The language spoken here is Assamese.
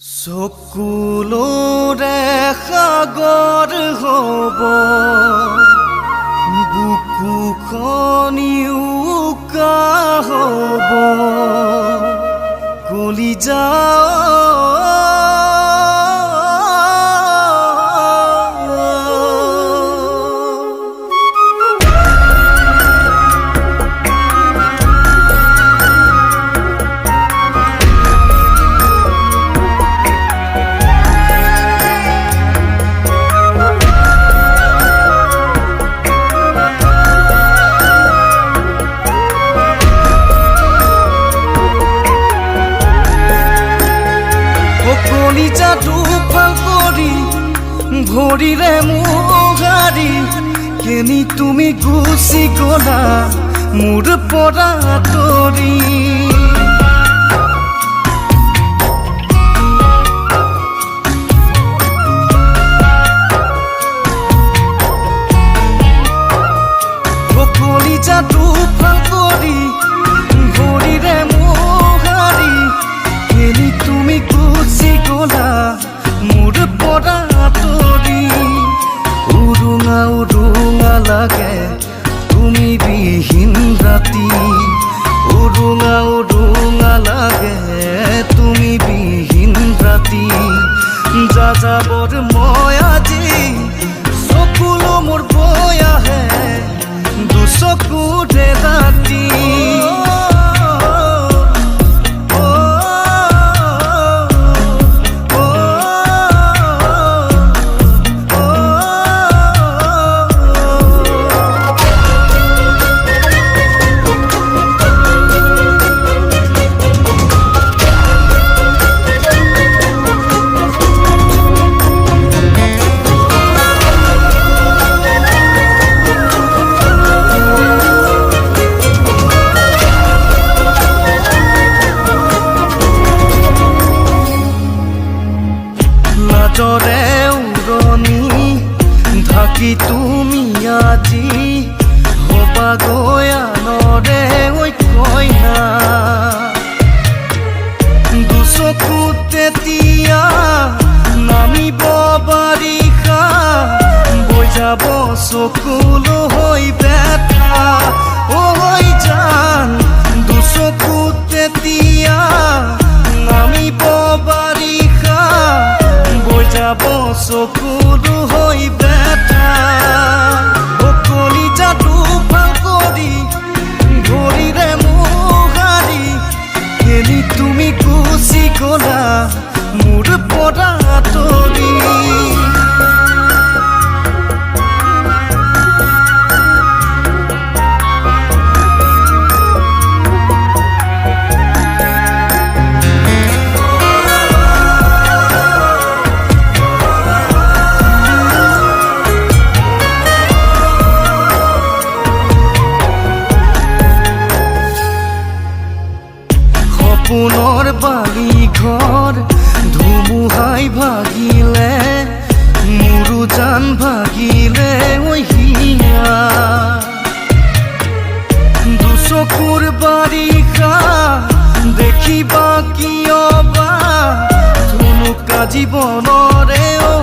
চকুলোৰে সাগৰ হ'ব বুকুখনি উকা হ'ব কলিজা কলিজাটো ফাল কৰি ভৰিৰে মুগাৰি কেনি তুমি গুচি গলা মোৰ পৰা আঁতৰি কলিজাটো ফাল কৰি ভৰিৰে মুগাৰি কেনি তুমি গুচি গলা মোৰ পৰা আঁতৰি উৰুঙা উৰুঙা লাগে তুমি বিহীন ৰাতি উৰুঙা উৰুঙা লাগে তুমি বিহীন ৰাতি যাযাবৰ মই আজি চকুলো মোৰ বৈ আহে দুচকুৰে ৰাতি লাজৰে উৰণি ঢাকি তুমি আজি হবা গয়ানৰে ঐ কইনা দুচকুত তেতিয়া নামিব বাৰিষা বৈ যাব চকুলো হৈ বেঠা ঐ জান দুচকুত তেতিয়া নামিব বাৰিষা যাব চকুলো হৈ বেঠা কলিজাটো ফাল কৰি ভৰিৰে মুগাৰি কেনি তুমি গুচি গলা মোৰ পৰা আঁতৰি পুনৰ বালি ঘৰ ধুমুহাই ভাগিলে মোৰো জান ভাগিলে ঐ হিয়া দুচকুৰ বাৰিষা দেখিবা কিয়বা ধুনুকা জীৱনৰে ঐ